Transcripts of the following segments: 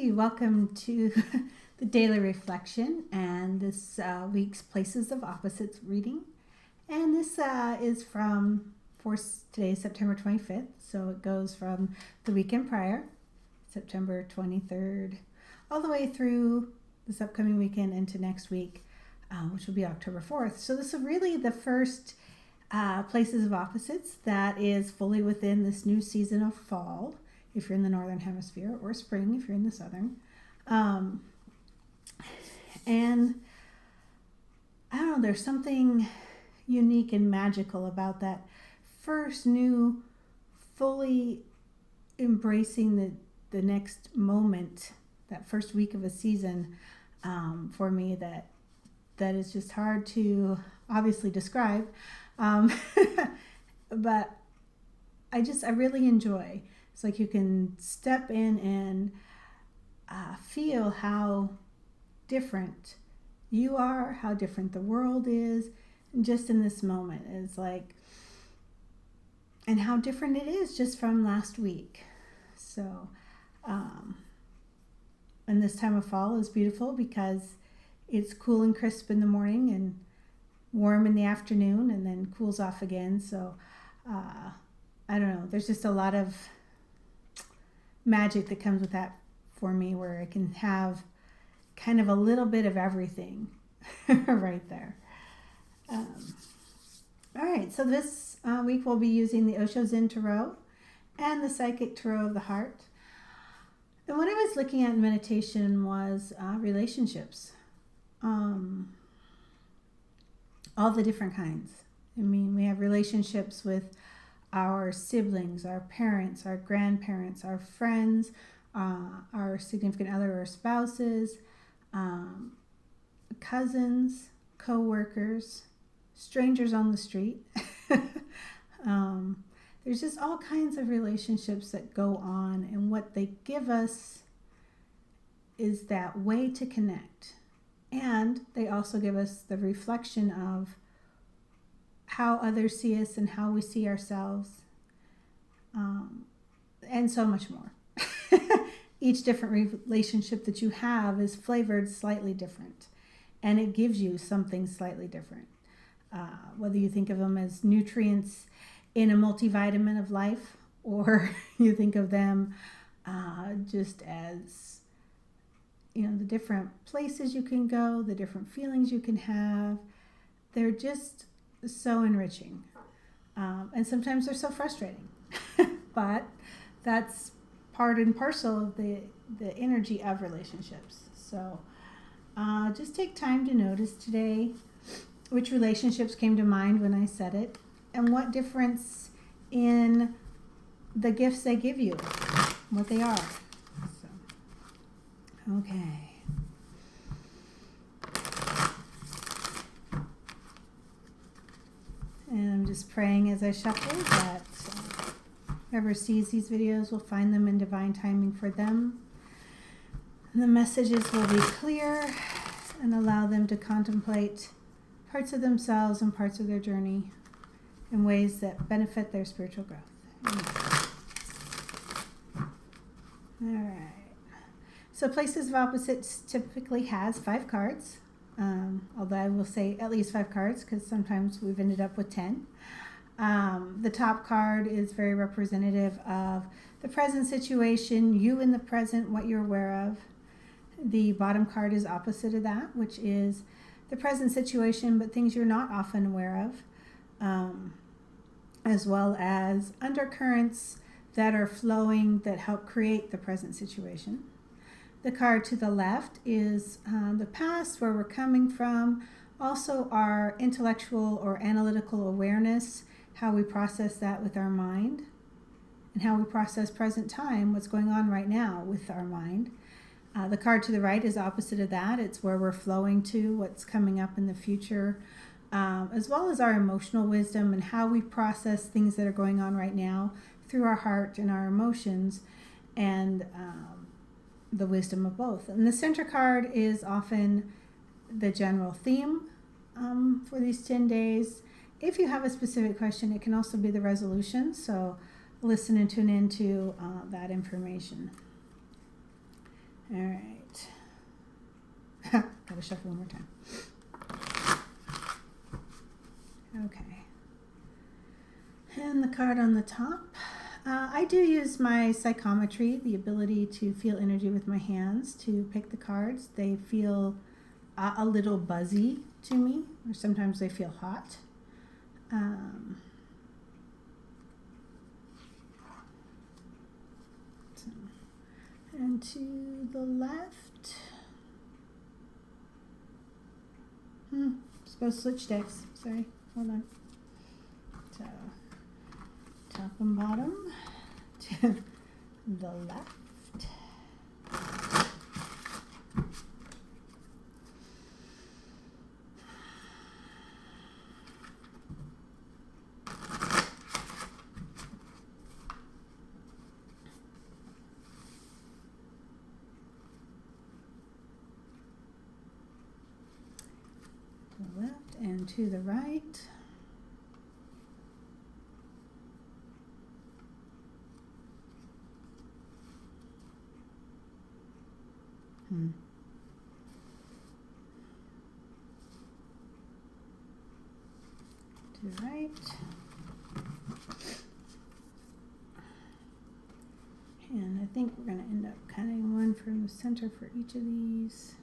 Hey, welcome to the Daily Reflection and this week's Places of Opposites reading. And this is for today, September 25th. So it goes from the weekend prior, September 23rd, all the way through this upcoming weekend into next week, which will be October 4th. So this is really the first Places of Opposites that is fully within this new season of fall, if you're in the northern hemisphere, or spring if you're in the southern. And I don't know, there's something unique and magical about that first new, fully embracing the next moment, that first week of a season, for me that is just hard to obviously describe. But I really enjoy. It's like you can step in and feel how different you are, how different the world is, just in this moment. It's like, and how different it is just from last week. So, and this time of fall is beautiful because it's cool and crisp in the morning and warm in the afternoon and then cools off again. So, I don't know, there's just a lot of magic that comes with that for me, where I can have kind of a little bit of everything right there. All right, so this week we'll be using the OSHO Zen Tarot and the Psychic Tarot of the Heart. And what I was looking at in meditation was relationships. All the different kinds. I mean, we have relationships with our siblings, our parents, our grandparents, our friends, our significant other or spouses, cousins, co-workers, strangers on the street. There's just all kinds of relationships that go on, and what they give us is that way to connect. And they also give us the reflection of how others see us and how we see ourselves, and so much more. Each different relationship that you have is flavored slightly different, and it gives you something slightly different. Whether you think of them as nutrients in a multivitamin of life, or you think of them just as, you know, the different places you can go, the different feelings you can have. They're just so enriching. And sometimes they're so frustrating. But that's part and parcel of the energy of relationships. So just take time to notice today which relationships came to mind when I said it, and what difference in the gifts they give you, what they are. So, okay. And I'm just praying as I shuffle that whoever sees these videos will find them in divine timing for them. And the messages will be clear and allow them to contemplate parts of themselves and parts of their journey in ways that benefit their spiritual growth. All right. So Places of Opposites typically has 5 cards. Although I will say at least 5 cards, because sometimes we've ended up with 10. The top card is very representative of the present situation, you in the present, what you're aware of. The bottom card is opposite of that, which is the present situation, but things you're not often aware of, as well as undercurrents that are flowing that help create the present situation. The card to the left is the past, where we're coming from, also our intellectual or analytical awareness, how we process that with our mind, and how we process present time, what's going on right now with our mind. The card to the right is opposite of that. It's where we're flowing to, what's coming up in the future, as well as our emotional wisdom and how we process things that are going on right now through our heart and our emotions, and the wisdom of both. And the center card is often the general theme for these 10 days. If you have a specific question, it can also be the resolution. So listen and tune into that information. All right. Gotta shuffle one more time. Okay. And the card on the top. I do use my psychometry, the ability to feel energy with my hands, to pick the cards. They feel a little buzzy to me, or sometimes they feel hot. And to the left, supposed to switch decks. Sorry, hold on. So, top and bottom to the left. Left and to the right. To the right. And I think we're going to end up cutting one from the center for each of these.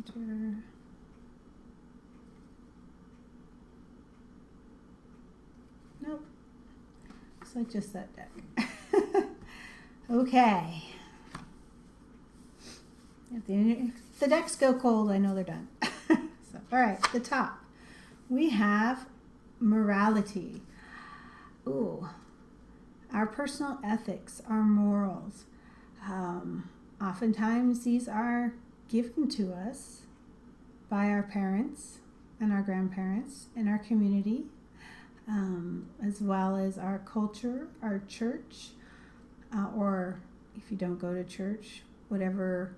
Center. Nope. Looks like just that deck. Okay. If the decks go cold, I know they're done. So, all right, the top. We have morality. Ooh. Our personal ethics, our morals. Oftentimes these are given to us by our parents and our grandparents in our community, as well as our culture, our church, or if you don't go to church, whatever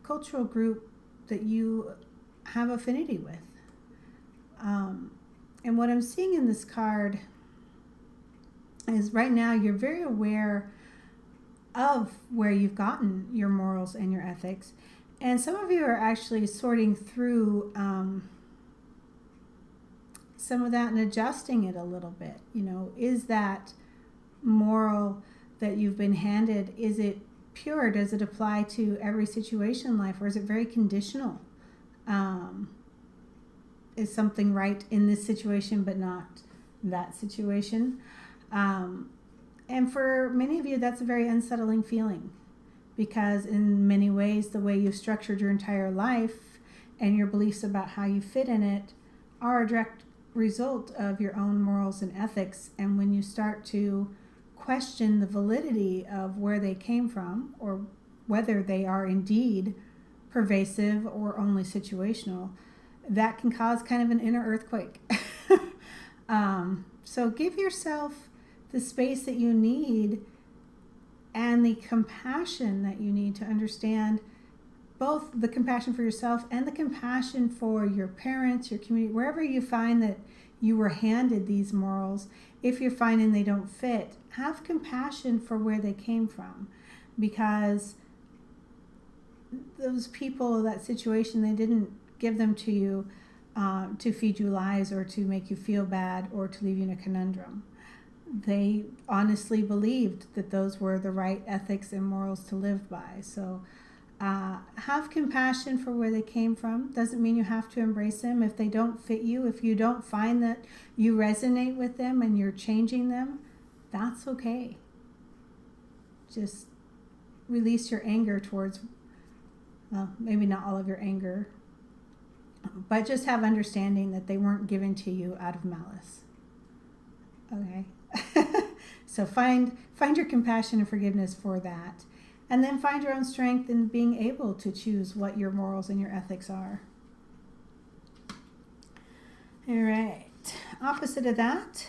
cultural group that you have affinity with. And what I'm seeing in this card is right now you're very aware of where you've gotten your morals and your ethics. And some of you are actually sorting through some of that and adjusting it a little bit. You know, is that moral that you've been handed, is it pure? Does it apply to every situation in life, or is it very conditional? Is something right in this situation but not that situation? And for many of you, that's a very unsettling feeling, because in many ways, the way you've structured your entire life and your beliefs about how you fit in it are a direct result of your own morals and ethics. And when you start to question the validity of where they came from, or whether they are indeed pervasive or only situational, that can cause kind of an inner earthquake. So give yourself the space that you need and the compassion that you need to understand both the compassion for yourself and the compassion for your parents, your community, wherever you find that you were handed these morals. If you're finding they don't fit, have compassion for where they came from, because those people, that situation, they didn't give them to you to feed you lies or to make you feel bad or to leave you in a conundrum. They honestly believed that those were the right ethics and morals to live by. So have compassion for where they came from. Doesn't mean you have to embrace them. If they don't fit you, if you don't find that you resonate with them and you're changing them, that's okay. Just release your anger towards, well, maybe not all of your anger, but just have understanding that they weren't given to you out of malice. Okay? So find your compassion and forgiveness for that. And then find your own strength in being able to choose what your morals and your ethics are. All right. Opposite of that.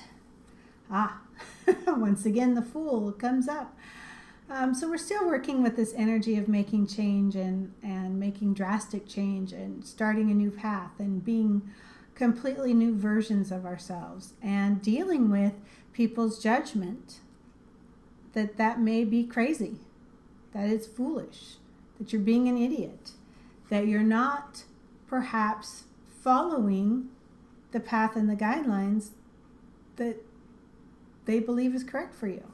Once again, the Fool comes up. So we're still working with this energy of making change and making drastic change and starting a new path and being completely new versions of ourselves and dealing with people's judgment that may be crazy, that it's foolish, that you're being an idiot, that you're not perhaps following the path and the guidelines that they believe is correct for you.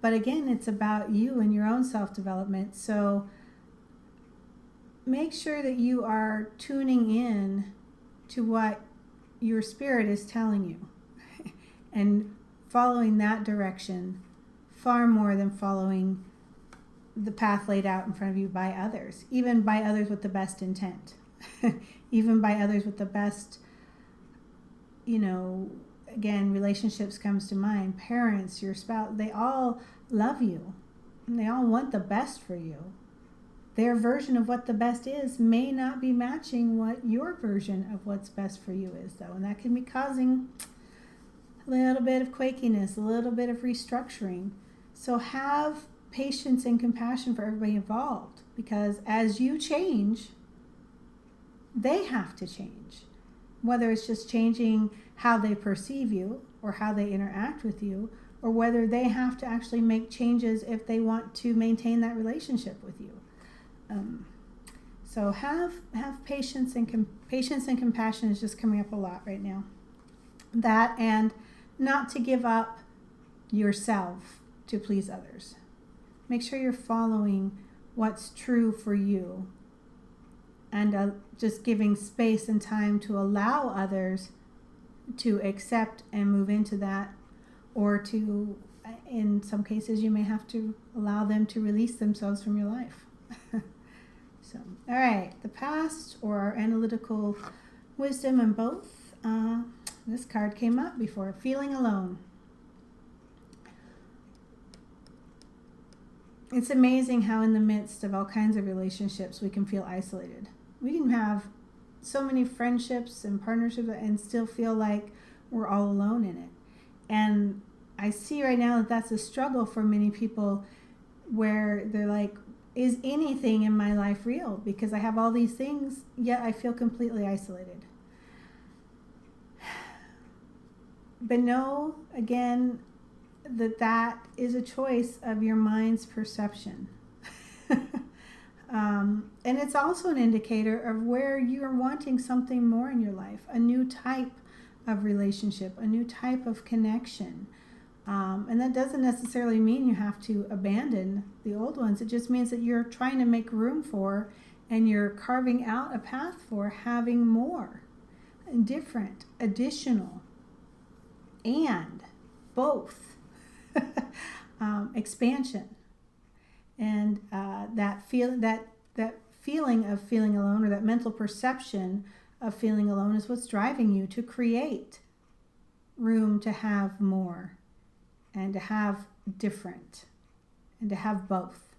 But again, it's about you and your own self-development. So make sure that you are tuning in to what your spirit is telling you and following that direction far more than following the path laid out in front of you by others, even by others with the best intent, even by others with the best, again, relationships comes to mind, parents, your spouse, they all love you and they all want the best for you. Their version of what the best is may not be matching what your version of what's best for you is, though, and that can be causing a little bit of quakiness, a little bit of restructuring. So have patience and compassion for everybody involved, because as you change, they have to change. Whether it's just changing how they perceive you or how they interact with you, or whether they have to actually make changes if they want to maintain that relationship with you. So have patience and compassion is just coming up a lot right now. That, and not to give up yourself to please others. Make sure you're following what's true for you, and just giving space and time to allow others to accept and move into that, or to, in some cases, you may have to allow them to release themselves from your life. So, all right, the past or our analytical wisdom, and both. This card came up before, feeling alone. It's amazing how in the midst of all kinds of relationships we can feel isolated. We can have so many friendships and partnerships and still feel like we're all alone in it. And I see right now that that's a struggle for many people, where they're like, is anything in my life real? Because I have all these things, yet I feel completely isolated. But know, again, that is a choice of your mind's perception. And it's also an indicator of where you're wanting something more in your life, a new type of relationship, a new type of connection. And that doesn't necessarily mean you have to abandon the old ones. It just means that you're trying to make room for, and you're carving out a path for having more, different, additional, and both. Expansion. And that feeling of feeling alone, or that mental perception of feeling alone, is what's driving you to create room to have more, and to have different, and to have both.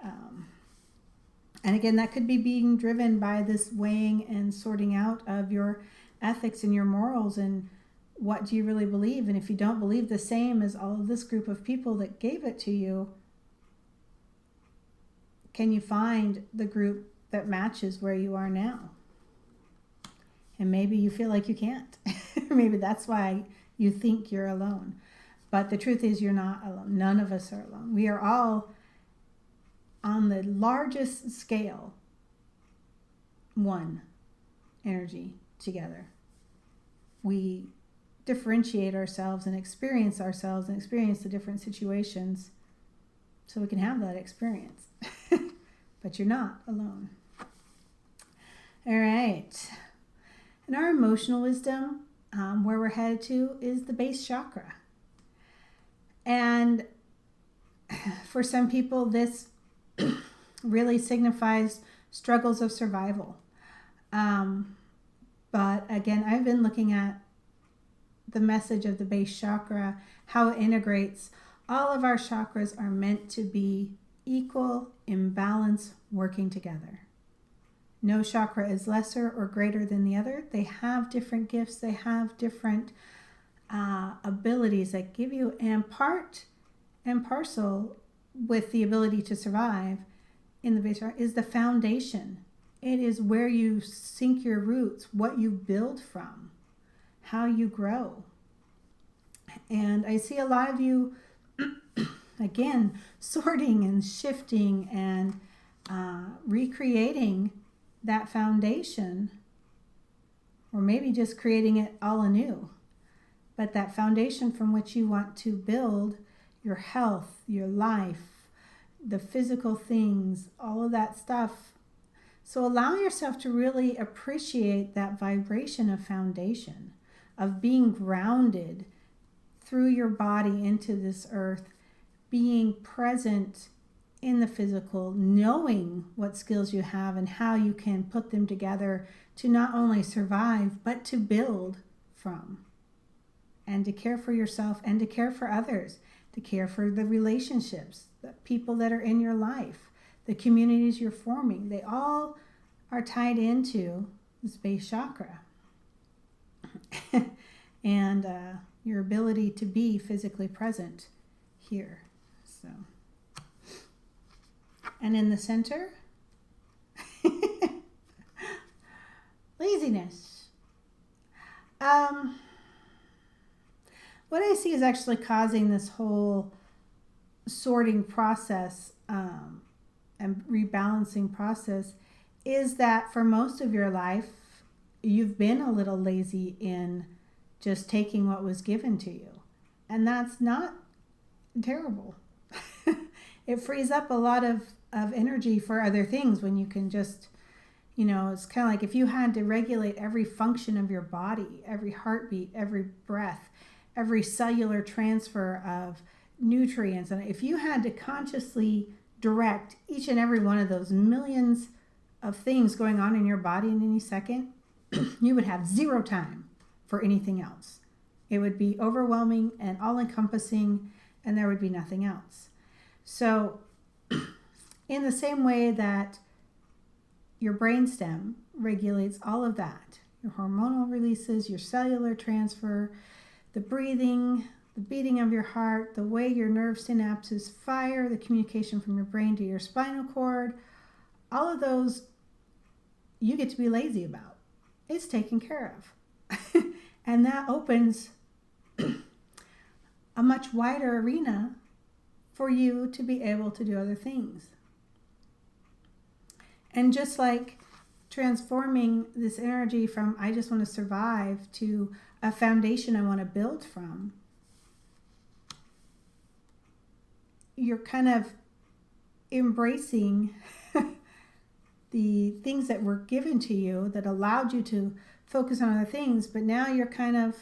And again, that could be being driven by this weighing and sorting out of your ethics and your morals, and what do you really believe. And if you don't believe the same as all of this group of people that gave it to you, can you find the group that matches where you are now? And maybe you feel like you can't. Maybe that's why you think you're alone. But the truth is, you're not alone. None of us are alone. We are all, on the largest scale, one energy together. We differentiate ourselves and experience the different situations so we can have that experience. But you're not alone. All right. And our emotional wisdom, where we're headed to, is the base chakra. And for some people, this really signifies struggles of survival. But again, I've been looking at the message of the base chakra, how it integrates. All of our chakras are meant to be equal, in balance, working together. No chakra is lesser or greater than the other. They have different gifts. They have different abilities that give you, and part and parcel with the ability to survive in the base chakra is the foundation. It is where you sink your roots, what you build from, how you grow. And I see a lot of you again, sorting and shifting and recreating that foundation, or maybe just creating it all anew. But that foundation from which you want to build your health, your life, the physical things, all of that stuff. So allow yourself to really appreciate that vibration of foundation, of being grounded through your body into this earth, being present in the physical, knowing what skills you have and how you can put them together to not only survive, but to build from, and to care for yourself and to care for others, to care for the relationships, the people that are in your life, the communities you're forming. They all are tied into the space chakra and your ability to be physically present here. So, and in the center, laziness. What I see is actually causing this whole sorting process and rebalancing process is that for most of your life, you've been a little lazy in just taking what was given to you. And that's not terrible. It frees up a lot of energy for other things when you can just, it's kind of like if you had to regulate every function of your body, every heartbeat, every breath, every cellular transfer of nutrients. And if you had to consciously direct each and every one of those millions of things going on in your body in any second, you would have zero time for anything else. It would be overwhelming and all-encompassing, and there would be nothing else. So in the same way that your brainstem regulates all of that, your hormonal releases, your cellular transfer, the breathing, the beating of your heart, the way your nerve synapses fire, the communication from your brain to your spinal cord, all of those you get to be lazy about. It's taken care of. And that opens a much wider arena for you to be able to do other things. And just like transforming this energy from I just want to survive to a foundation I want to build from, you're kind of embracing the things that were given to you that allowed you to focus on other things, but now you're kind of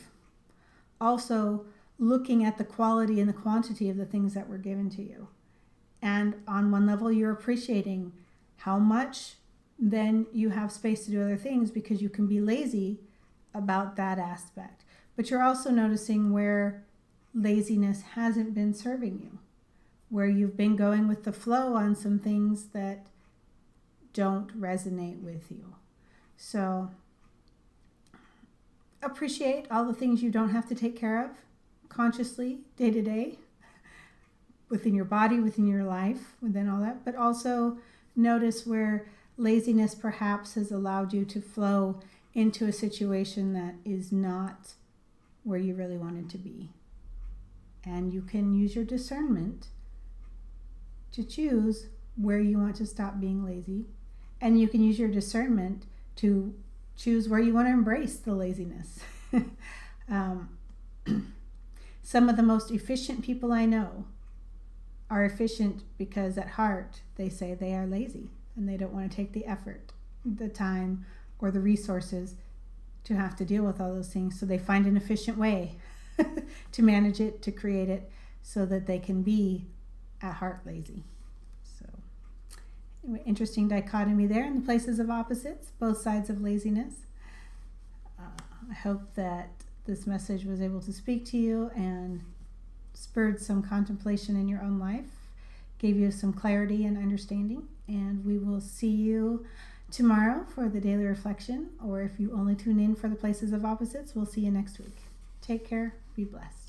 also looking at the quality and the quantity of the things that were given to you. And on one level, you're appreciating how much then you have space to do other things because you can be lazy about that aspect. But you're also noticing where laziness hasn't been serving you, where you've been going with the flow on some things that don't resonate with you. So appreciate all the things you don't have to take care of consciously, day to day, within your body, within your life, within all that. But also notice where laziness perhaps has allowed you to flow into a situation that is not where you really wanted to be. And you can use your discernment to choose where you want to stop being lazy. And you can use your discernment to choose where you want to embrace the laziness. Some of the most efficient people I know are efficient because at heart they say they are lazy and they don't want to take the effort, the time, or the resources to have to deal with all those things. So they find an efficient way to manage it, to create it, so that they can be at heart lazy. So anyway, interesting dichotomy there in the places of opposites, both sides of laziness. I hope that this message was able to speak to you and spurred some contemplation in your own life, gave you some clarity and understanding. And we will see you tomorrow for the daily reflection, or if you only tune in for the places of opposites, we'll see you next week. Take care. Be blessed.